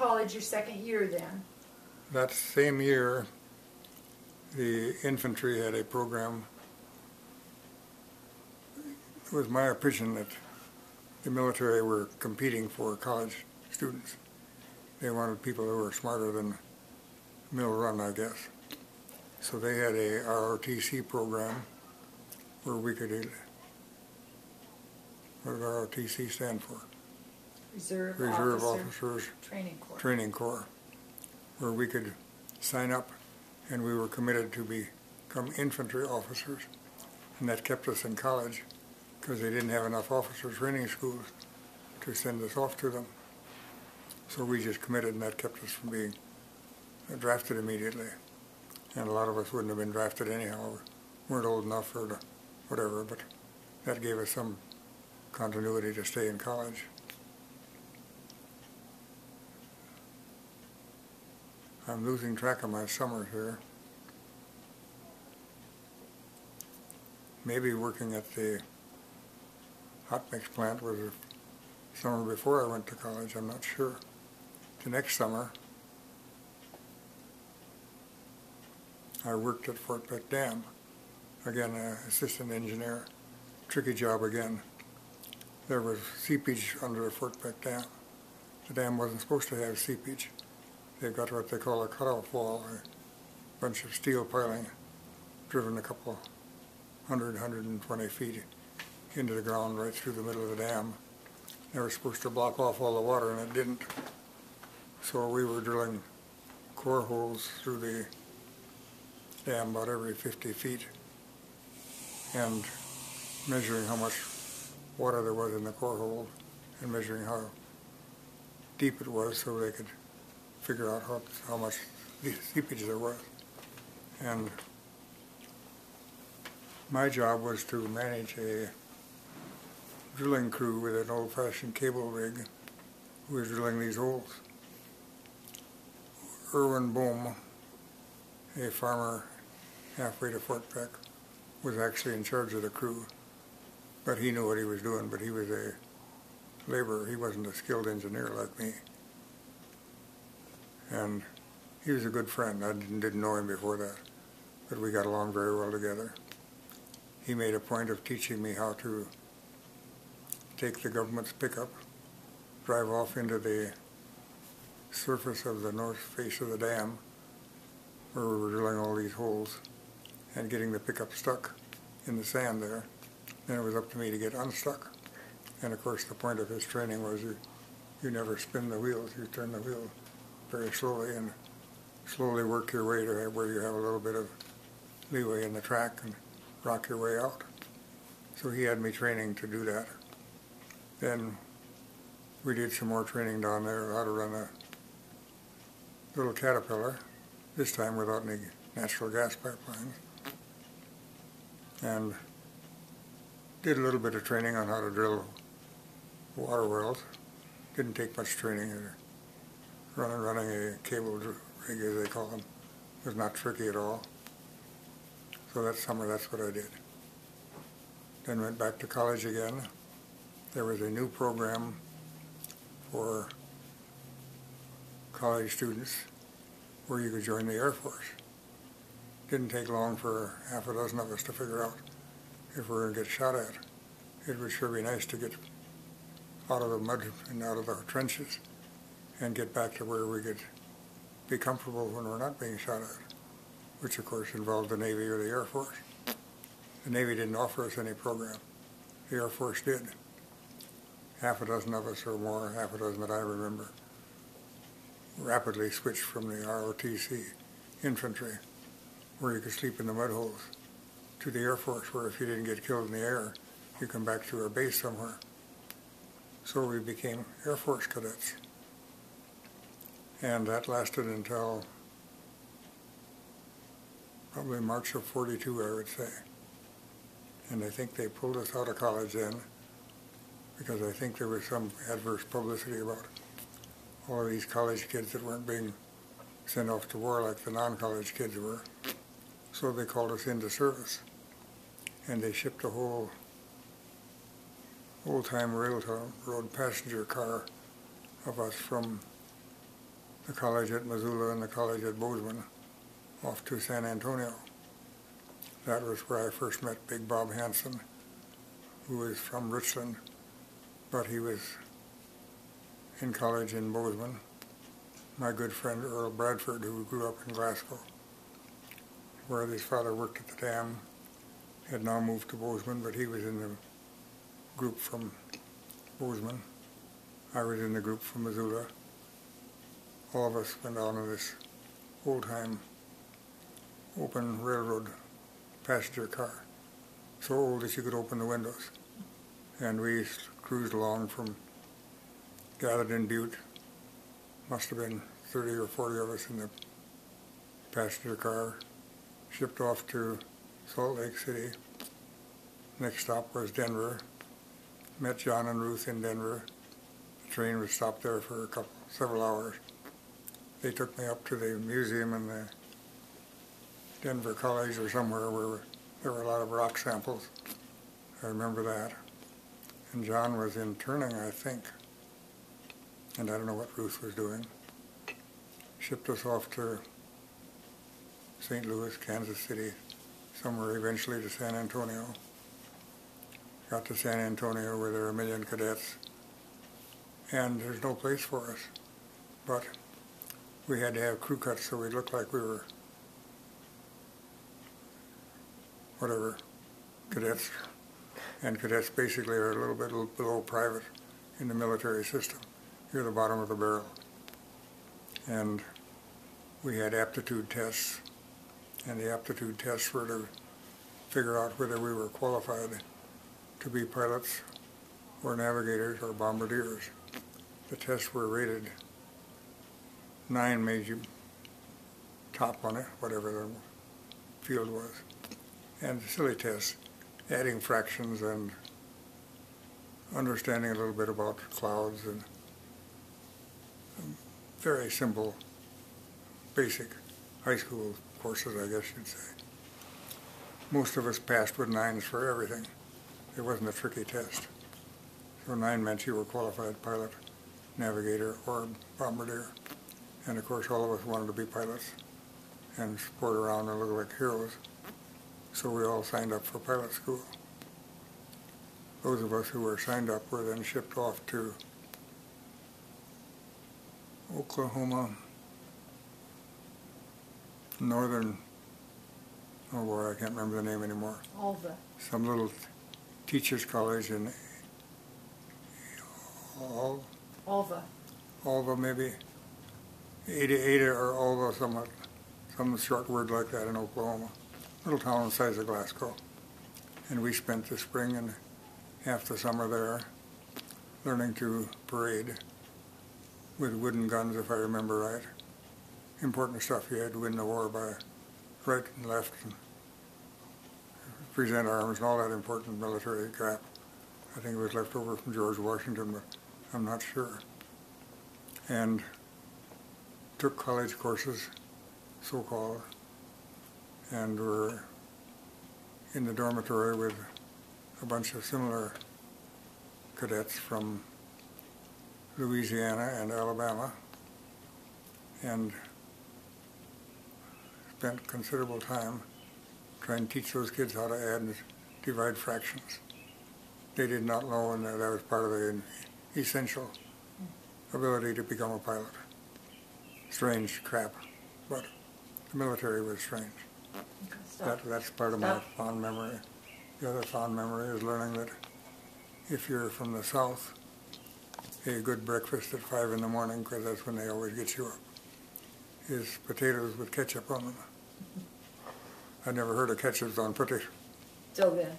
college your second year then? That same year, the infantry had a program. It was my opinion that the military were competing for college students. They wanted people who were smarter than mill run, I guess. So they had a ROTC program where we could, what did ROTC stand for? Reserve Officers Training Corps. Where we could sign up and we were committed to become infantry officers. And that kept us in college because they didn't have enough officer training schools to send us off to them. So we just committed, and that kept us from being drafted immediately. And a lot of us wouldn't have been drafted anyhow, weren't old enough or whatever, but that gave us some continuity to stay in college. I'm losing track of my summers here. Maybe working at the hot mix plant was the summer before I went to college, I'm not sure. The next summer, I worked at Fort Peck Dam. Again, assistant engineer. Tricky job again. There was seepage under Fort Peck Dam. The dam wasn't supposed to have seepage. They've got what they call a cutoff wall, a bunch of steel piling driven a couple 120 feet into the ground right through the middle of the dam. They were supposed to block off all the water, and it didn't. So we were drilling core holes through the dam about every 50 feet and measuring how much water there was in the core hole and measuring how deep it was so they could figure out how much seepage there was. And my job was to manage a drilling crew with an old-fashioned cable rig who was drilling these holes. Irwin Bohm, a farmer halfway to Fort Peck, was actually in charge of the crew, but he knew what he was doing, but he was a laborer. He wasn't a skilled engineer like me. And he was a good friend. I didn't know him before that, but we got along very well together. He made a point of teaching me how to take the government's pickup, drive off into the surface of the north face of the dam, where we were drilling all these holes, and getting the pickup stuck in the sand there. Then it was up to me to get unstuck. And of course the point of his training was you never spin the wheels, you turn the wheel very slowly and slowly work your way to where you have a little bit of leeway in the track and rock your way out. So he had me training to do that. Then we did some more training down there how to run a little Caterpillar, this time without any natural gas pipelines. And did a little bit of training on how to drill water wells. Didn't take much training. Running a cable rig, as they call them, was not tricky at all. So that summer, that's what I did. Then went back to college again. There was a new program for college students where you could join the Air Force. Didn't take long for half a dozen of us to figure out if we were going to get shot at. It would sure be nice to get out of the mud and out of the trenches and get back to where we could be comfortable when we're not being shot at, which of course involved the Navy or the Air Force. The Navy didn't offer us any program. The Air Force did. Half a dozen of us or more, half a dozen that I remember, rapidly switched from the ROTC infantry, where you could sleep in the mud holes, to the Air Force, where if you didn't get killed in the air, you come back to a base somewhere. So we became Air Force cadets. And that lasted until probably March of '42, I would say. And I think they pulled us out of college then, because I think there was some adverse publicity about all of these college kids that weren't being sent off to war like the non-college kids were. So they called us into service. And they shipped a whole old-time railroad passenger car of us from the college at Missoula and the college at Bozeman off to San Antonio. That was where I first met Big Bob Hansen, who was from Richland, but he was in college in Bozeman. My good friend Earl Bradford, who grew up in Glasgow, where his father worked at the dam, had now moved to Bozeman, but he was in the group from Bozeman. I was in the group from Missoula. All of us went on in this old-time open railroad passenger car, so old that you could open the windows. And we cruised along from, gathered in Butte. Must have been 30 or 40 of us in the passenger car, shipped off to Salt Lake City. Next stop was Denver. Met John and Ruth in Denver. The train was stopped there for several hours. They took me up to the museum in the Denver College or somewhere where there were a lot of rock samples. I remember that. And John was interning, I think. And I don't know what Ruth was doing. Shipped us off to St. Louis, Kansas City, somewhere eventually to San Antonio. Got to San Antonio where there were 1 million cadets, and there's no place for us. But we had to have crew cuts so we looked like we were, whatever, cadets. And cadets basically are a little bit below private in the military system. You're the bottom of the barrel. And we had aptitude tests, and the aptitude tests were to figure out whether we were qualified to be pilots or navigators or bombardiers. The tests were rated 9, made you top on it, whatever the field was. And silly tests, adding fractions and understanding a little bit about clouds and very simple, basic high school courses, I guess you'd say. Most of us passed with 9s for everything. It wasn't a tricky test. So 9 meant you were qualified pilot, navigator, or bombardier. And of course all of us wanted to be pilots and sport around and look like heroes. So we all signed up for pilot school. Those of us who were signed up were then shipped off to Oklahoma, northern, oh boy, I can't remember the name anymore. Alva. Some little teachers' college in Alva maybe. Ada or Alva, some short word like that in Oklahoma. Little town the size of Glasgow. And we spent the spring and half the summer there learning to parade with wooden guns, if I remember right. Important stuff. You had to win the war by right and left and present arms and all that important military crap. I think it was left over from George Washington, but I'm not sure. And took college courses, so-called, and were in the dormitory with a bunch of similar cadets from Louisiana and Alabama, and spent considerable time trying to teach those kids how to add and divide fractions. They did not know, and that was part of the essential ability to become a pilot. Strange crap, but the military was strange. That's part of my fond memory. The other fond memory is learning that if you're from the South, a good breakfast at 5 in the morning, because that's when they always get you up, is potatoes with ketchup on them. I'd never heard of ketchup on potatoes. Till then.